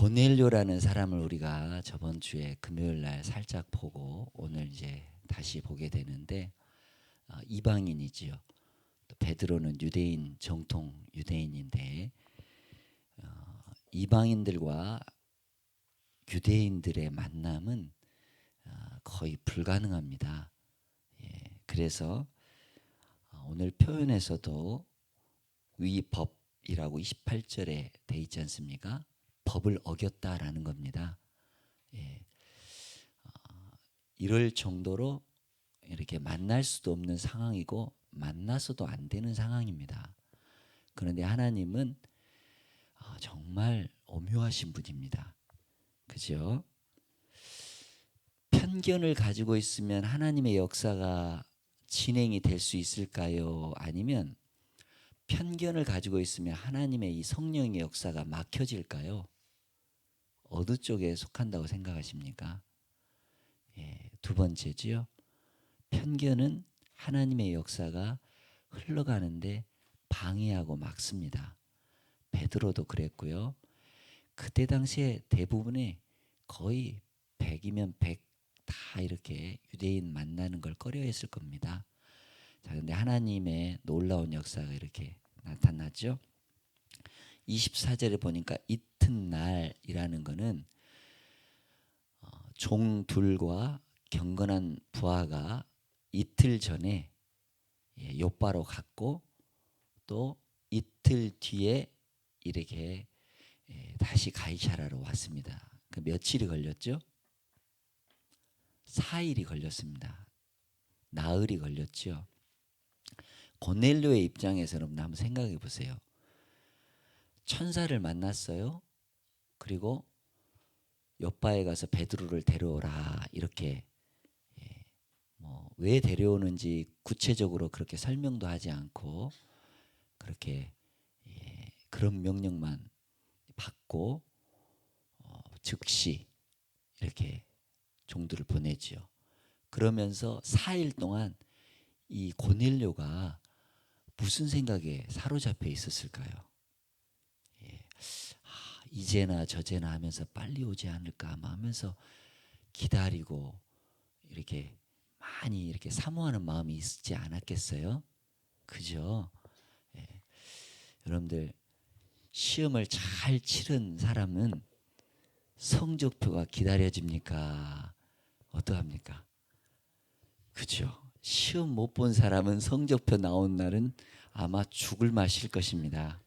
고넬료라는 사람을 우리가 저번 주에 금요일 날 살짝 보고 오늘 이제 다시 보게 되는데 이방인이지요. 또 베드로는 유대인, 정통 유대인인데 이방인들과 유대인들의 만남은 거의 불가능합니다. 그래서 오늘 표현에서도 위법이라고 28절에 돼 있지 않습니까? 법을 어겼다라는 겁니다. 이럴 정도로 이렇게 만날 수도 없는 상황이고 만나서도 안 되는 상황입니다. 그런데 하나님은 정말 오묘하신 분입니다. 그죠? 편견을 가지고 있으면 하나님의 역사가 진행이 될 수 있을까요? 아니면 편견을 가지고 있으면 하나님의 이 성령의 역사가 막혀질까요? 어느 쪽에 속한다고 생각하십니까? 두 번째지요. 편견은 하나님의 역사가 흘러가는데 방해하고 막습니다. 베드로도 그랬고요. 그때 당시에 대부분의 거의 100이면 100 다 이렇게 유대인 만나는 걸 꺼려했을 겁니다. 자, 근데 하나님의 놀라운 역사가 이렇게 나타났죠. 24절에 보니까 이튿날이라는 거는 종 둘과 경건한 부하가 이틀 전에 욥바로 갔고 또 이틀 뒤에 이렇게 다시 가이사라로 왔습니다. 그 며칠이 걸렸죠? 4일이 걸렸습니다. 나흘이 걸렸죠. 고넬료의 입장에서는 한번 생각해 보세요. 천사를 만났어요. 그리고 욥바에 가서 베드로를 데려오라 이렇게 왜 데려오는지 구체적으로 그렇게 설명도 하지 않고 그렇게 그런 명령만 받고 즉시 이렇게 종들을 보내지요. 그러면서 4일 동안 이 고넬료가 무슨 생각에 사로잡혀 있었을까요? 이제나 저제나 하면서 빨리 오지 않을까 하면서 기다리고 이렇게 많이 이렇게 사모하는 마음이 있지 않았겠어요? 그죠? 여러분들 시험을 잘 치른 사람은 성적표가 기다려집니까? 어떠합니까? 그죠? 시험 못 본 사람은 성적표 나온 날은 아마 죽을 맛일 것입니다.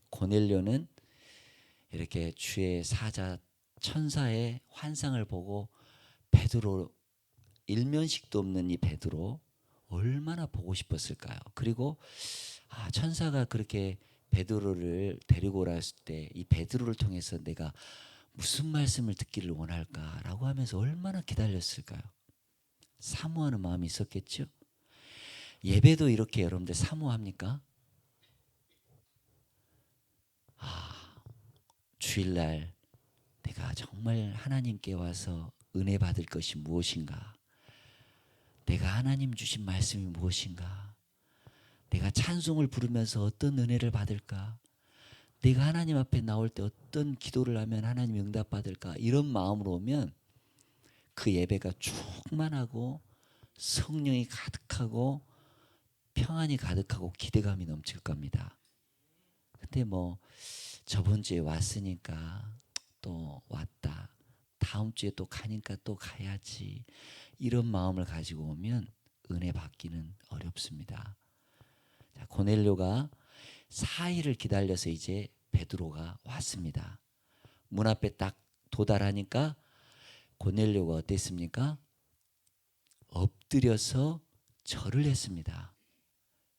고넬료는 이렇게 주의 사자 천사의 환상을 보고 베드로 일면식도 없는 이 베드로 얼마나 보고 싶었을까요? 그리고 천사가 그렇게 베드로를 데리고 오라 했을 때 이 베드로를 통해서 내가 무슨 말씀을 듣기를 원할까라고 하면서 얼마나 기다렸을까요? 사모하는 마음이 있었겠죠? 예배도 이렇게 여러분들 사모합니까? 주일날 내가 정말 하나님께 와서 은혜 받을 것이 무엇인가? 내가 하나님 주신 말씀이 무엇인가? 내가 찬송을 부르면서 어떤 은혜를 받을까? 내가 하나님 앞에 나올 때 어떤 기도를 하면 하나님 응답받을까? 이런 마음으로 오면 그 예배가 충만하고 성령이 가득하고 평안이 가득하고 기대감이 넘칠 겁니다. 근데 저번 주에 왔으니까 또 왔다. 다음 주에 또 가니까 또 가야지. 이런 마음을 가지고 오면 은혜 받기는 어렵습니다. 자, 고넬료가 4일을 기다려서 이제 베드로가 왔습니다. 문 앞에 딱 도달하니까 고넬료가 어땠습니까? 엎드려서 절을 했습니다.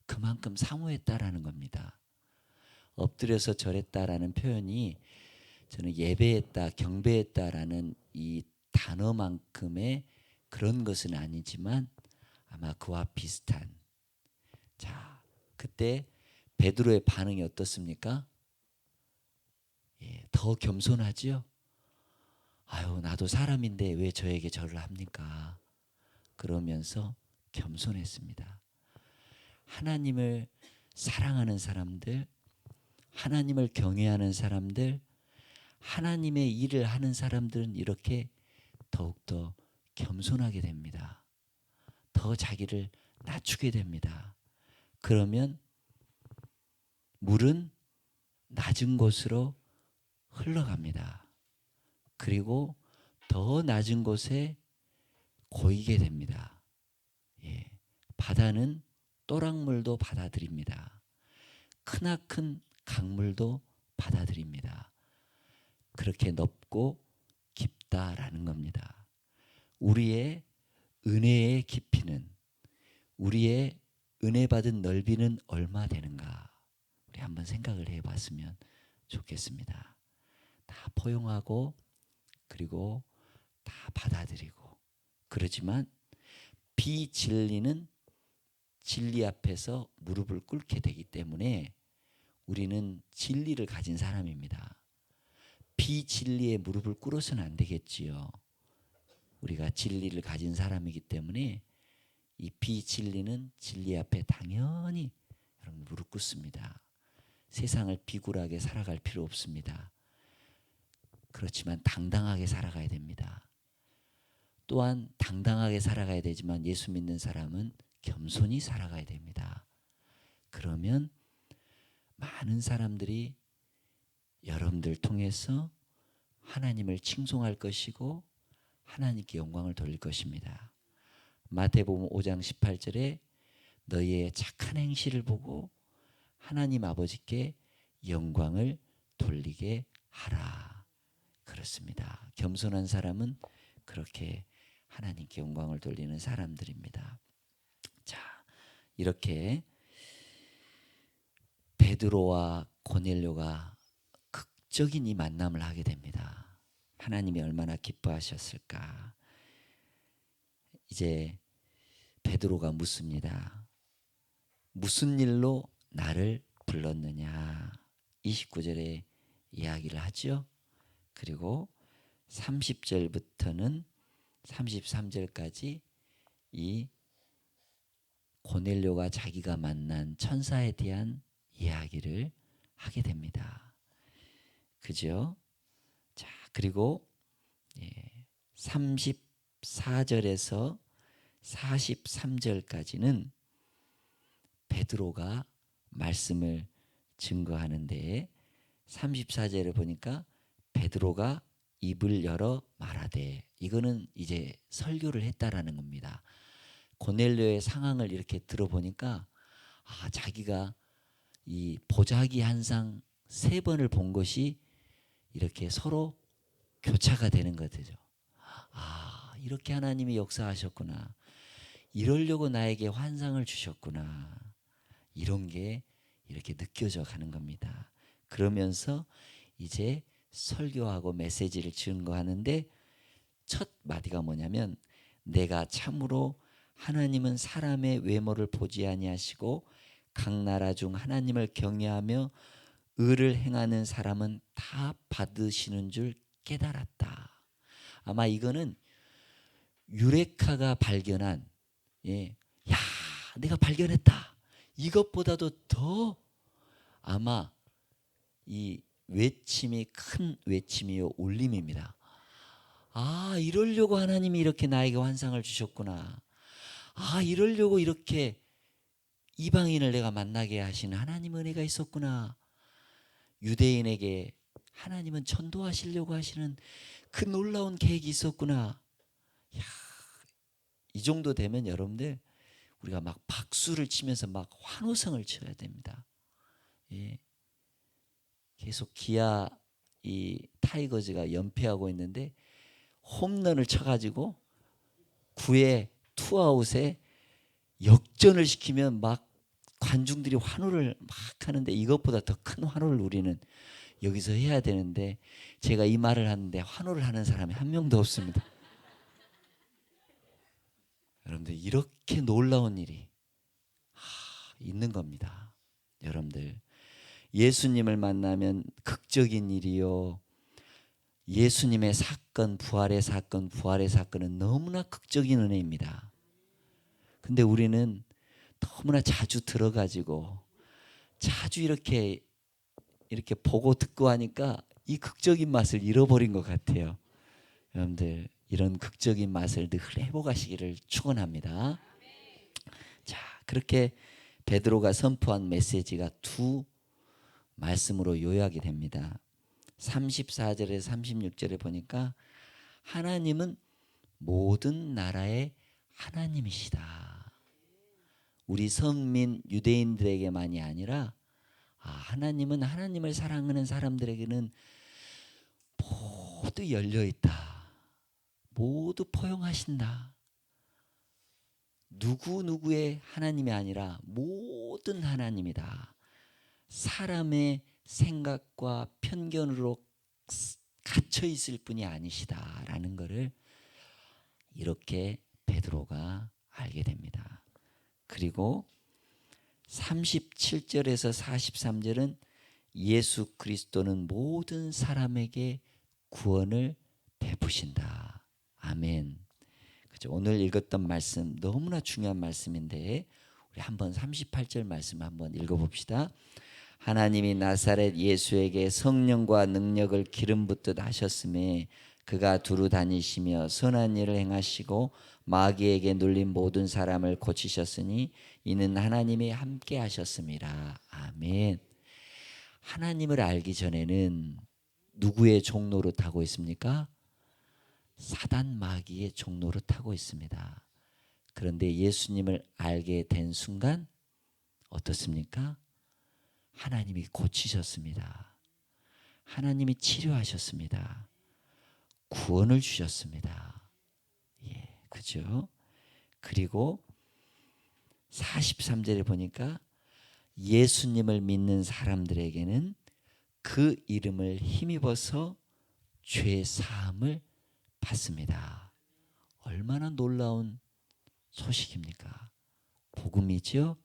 그만큼 사모했다라는 겁니다. 엎드려서 절했다라는 표현이 저는 예배했다, 경배했다라는 이 단어만큼의 그런 것은 아니지만 아마 그와 비슷한. 자, 그때 베드로의 반응이 어떻습니까? 더 겸손하지요? 아유, 나도 사람인데 왜 저에게 절을 합니까? 그러면서 겸손했습니다. 하나님을 사랑하는 사람들, 하나님을 경외하는 사람들, 하나님의 일을 하는 사람들은 이렇게 더욱더 겸손하게 됩니다. 더 자기를 낮추게 됩니다. 그러면 물은 낮은 곳으로 흘러갑니다. 그리고 더 낮은 곳에 고이게 됩니다. 예, 바다는 또랑물도 받아들입니다. 크나큰 강물도 받아들입니다. 그렇게 넓고 깊다라는 겁니다. 우리의 은혜의 깊이는, 우리의 은혜 받은 넓이는 얼마 되는가? 우리 한번 생각을 해봤으면 좋겠습니다. 다 포용하고 그리고 다 받아들이고, 그렇지만 비진리는 진리 앞에서 무릎을 꿇게 되기 때문에 우리는 진리를 가진 사람입니다. 비진리에 무릎을 꿇어서는 안 되겠지요. 우리가 진리를 가진 사람이기 때문에 이 비진리는 진리 앞에 당연히 여러분 무릎 꿇습니다. 세상을 비굴하게 살아갈 필요 없습니다. 그렇지만 당당하게 살아가야 됩니다. 또한 당당하게 살아가야 되지만 예수 믿는 사람은 겸손히 살아가야 됩니다. 그러면 많은 사람들이 여러분들 통해서 하나님을 칭송할 것이고 하나님께 영광을 돌릴 것입니다. 마태복음 5장 18절에 너희의 착한 행실을 보고 하나님 아버지께 영광을 돌리게 하라. 그렇습니다. 겸손한 사람은 그렇게 하나님께 영광을 돌리는 사람들입니다. 자, 이렇게 베드로와 고넬료가 극적인 이 만남을 하게 됩니다. 하나님이 얼마나 기뻐하셨을까. 이제 베드로가 묻습니다. 무슨 일로 나를 불렀느냐. 29절에 이야기를 하죠. 그리고 30절부터는 33절까지 이 고넬료가 자기가 만난 천사에 대한 이야기를 하게 됩니다. 그죠? 자, 그리고 34절에서 43절까지는 베드로가 말씀을 증거하는데 34절에 보니까 베드로가 입을 열어 말하되, 이거는 이제 설교를 했다라는 겁니다. 고넬료의 상황을 이렇게 들어보니까 자기가 이 보자기 한 상 3번을 본 것이 이렇게 서로 교차가 되는 거죠. 이렇게 하나님이 역사하셨구나. 이러려고 나에게 환상을 주셨구나. 이런 게 이렇게 느껴져 가는 겁니다. 그러면서 이제 설교하고 메시지를 증거하는데 첫 마디가 뭐냐면, 내가 참으로 하나님은 사람의 외모를 보지 아니하시고 각 나라 중 하나님을 경외하며 의를 행하는 사람은 다 받으시는 줄 깨달았다. 아마 이거는 유레카가 발견한, 야, 내가 발견했다. 이것보다도 더 아마 이 외침이 큰 외침이요 울림입니다. 이러려고 하나님이 이렇게 나에게 환상을 주셨구나. 이러려고 이렇게 이방인을 내가 만나게 하시는 하나님 은혜가 있었구나. 유대인에게 하나님은 전도하시려고 하시는 그 놀라운 계획이 있었구나. 이 정도 되면 여러분들 우리가 막 박수를 치면서 막 환호성을 쳐야 됩니다. 계속 기아 이 타이거즈가 연패하고 있는데 홈런을 쳐가지고 9회 투아웃에 역전을 시키면 막 관중들이 환호를 막 하는데, 이것보다 더 큰 환호를 우리는 여기서 해야 되는데 제가 이 말을 하는데 환호를 하는 사람이 한 명도 없습니다. 여러분들 이렇게 놀라운 일이 있는 겁니다. 여러분들 예수님을 만나면 극적인 일이요, 예수님의 사건, 부활의 사건은 너무나 극적인 은혜입니다. 근데 우리는 너무나 자주 들어가지고 자주 이렇게 보고 듣고 하니까 이 극적인 맛을 잃어버린 것 같아요. 여러분들 이런 극적인 맛을 늘 회복하시기를 축원합니다. 자, 그렇게 베드로가 선포한 메시지가 두 말씀으로 요약이 됩니다. 34절에서 36절에 보니까 하나님은 모든 나라의 하나님이시다. 우리 선민 유대인들에게만이 아니라 하나님은 하나님을 사랑하는 사람들에게는 모두 열려 있다. 모두 포용하신다. 누구누구의 하나님이 아니라 모든 하나님이다. 사람의 생각과 편견으로 갇혀 있을 분이 아니시다라는 것을 이렇게 베드로가 알게 됩니다. 그리고 37절에서 43절은 예수 그리스도는 모든 사람에게 구원을 베푸신다. 아멘. 그렇죠? 오늘 읽었던 말씀 너무나 중요한 말씀인데 우리 한번 38절 말씀 한번 읽어봅시다. 하나님이 나사렛 예수에게 성령과 능력을 기름 붓듯 하셨음에 그가 두루 다니시며 선한 일을 행하시고 마귀에게 눌린 모든 사람을 고치셨으니 이는 하나님이 함께 하셨음이라. 아멘. 하나님을 알기 전에는 누구의 종로를 타고 있습니까? 사단 마귀의 종로를 타고 있습니다. 그런데 예수님을 알게 된 순간 어떻습니까? 하나님이 고치셨습니다. 하나님이 치료하셨습니다. 구원을 주셨습니다. 예, 그죠? 그리고 43절에 보니까 예수님을 믿는 사람들에게는 그 이름을 힘입어서 죄 사함을 받습니다. 얼마나 놀라운 소식입니까? 복음이죠.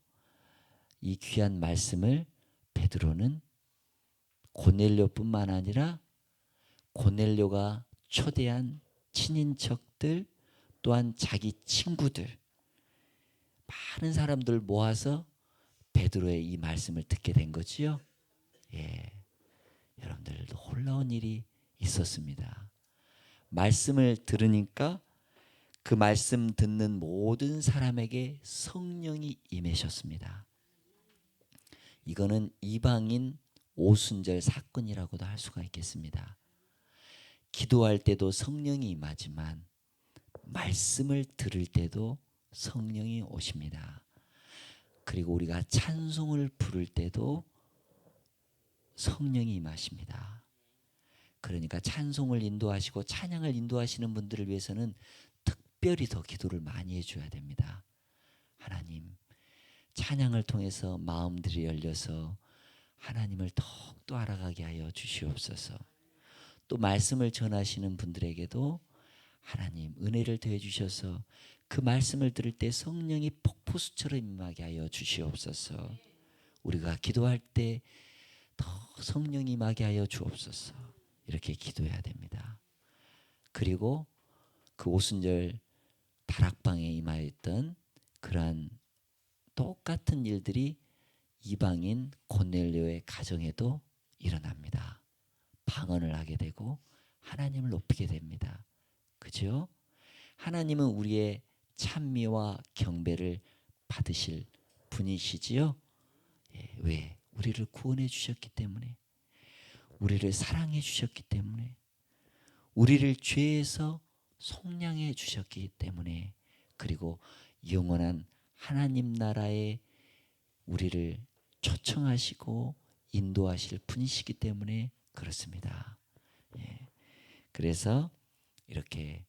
이 귀한 말씀을 베드로는 고넬료뿐만 아니라 고넬료가 초대한 친인척들 또한 자기 친구들 많은 사람들 모아서 베드로의 이 말씀을 듣게 된 거지요. 예, 여러분들 놀라운 일이 있었습니다. 말씀을 들으니까 그 말씀 듣는 모든 사람에게 성령이 임하셨습니다. 이거는 이방인 오순절 사건이라고도 할 수가 있겠습니다. 기도할 때도 성령이 임하지만 말씀을 들을 때도 성령이 오십니다. 그리고 우리가 찬송을 부를 때도 성령이 임하십니다. 그러니까 찬송을 인도하시고 찬양을 인도하시는 분들을 위해서는 특별히 더 기도를 많이 해줘야 됩니다. 하나님, 찬양을 통해서 마음들이 열려서 하나님을 더욱더 알아가게 하여 주시옵소서. 또 말씀을 전하시는 분들에게도 하나님 은혜를 더해 주셔서 그 말씀을 들을 때 성령이 폭포수처럼 임하게 하여 주시옵소서. 우리가 기도할 때 더 성령이 임하게 하여 주옵소서. 이렇게 기도해야 됩니다. 그리고 그 오순절 다락방에 임하였던 그러한 똑같은 일들이 이방인 고넬료의 가정에도 일어납니다. 방언을 하게 되고 하나님을 높이게 됩니다. 그죠? 하나님은 우리의 찬미와 경배를 받으실 분이시지요. 예, 왜? 우리를 구원해 주셨기 때문에, 우리를 사랑해 주셨기 때문에, 우리를 죄에서 속량해 주셨기 때문에, 그리고 영원한 하나님 나라에 우리를 초청하시고 인도하실 분이시기 때문에 그렇습니다. 예. 그래서 이렇게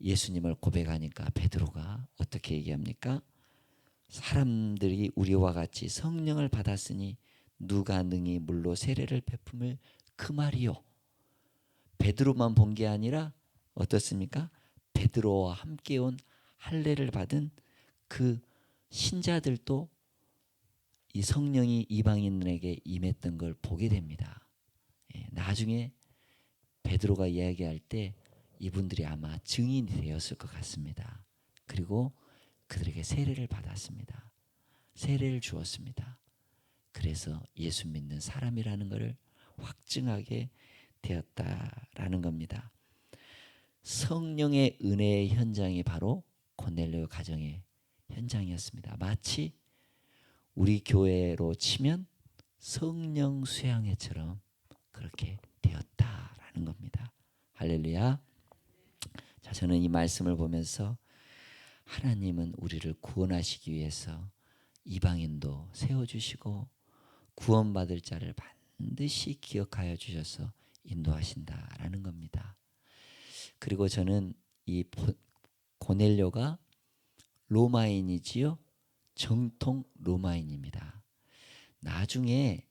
예수님을 고백하니까 베드로가 어떻게 얘기합니까? 사람들이 우리와 같이 성령을 받았으니 누가 능히 물로 세례를 베품을 그 말이요. 베드로만 본 게 아니라 어떻습니까? 베드로와 함께 온 할례를 받은 그 신자들도 이 성령이 이방인에게 임했던 걸 보게 됩니다. 예, 나중에 베드로가 이야기할 때 이분들이 아마 증인이 되었을 것 같습니다. 그리고 그들에게 세례를 받았습니다. 세례를 주었습니다. 그래서 예수 믿는 사람이라는 것을 확증하게 되었다라는 겁니다. 성령의 은혜의 현장이 바로 고넬료 가정의 현장이었습니다. 마치 우리 교회로 치면 성령 수양회처럼 그렇게 되었다라는 겁니다. 할렐루야. 자, 저는 이 말씀을 보면서 하나님은 우리를 구원하시기 위해서 이방인도 세워주시고 구원받을 자를 반드시 기억하여 주셔서 인도하신다라는 겁니다. 그리고 저는 이 고넬료가 로마인이지요. 정통 로마인입니다. 나중에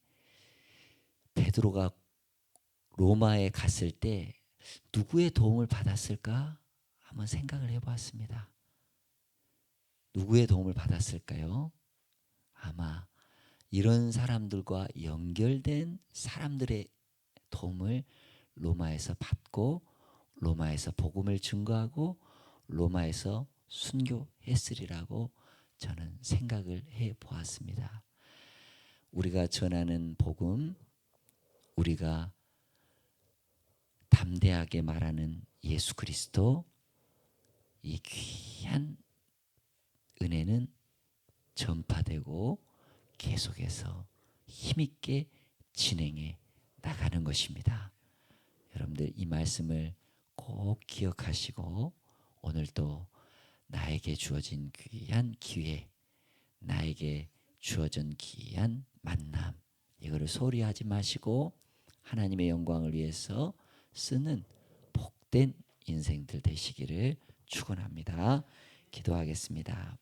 베드로가 로마에 갔을 때 누구의 도움을 받았을까? 한번 생각을 해보았습니다. 누구의 도움을 받았을까요? 아마 이런 사람들과 연결된 사람들의 도움을 로마에서 받고 로마에서 복음을 증거하고 로마에서 순교했으리라고 저는 생각을 해보았습니다. 우리가 전하는 복음, 우리가 담대하게 말하는 예수 그리스도, 이 귀한 은혜는 전파되고 계속해서 힘있게 진행해 나가는 것입니다. 여러분들 이 말씀을 꼭 기억하시고 오늘도 나에게 주어진 귀한 기회, 나에게 주어진 귀한 만남, 이거를 소홀히 하지 마시고 하나님의 영광을 위해서 쓰는 복된 인생들 되시기를 축원합니다. 기도하겠습니다.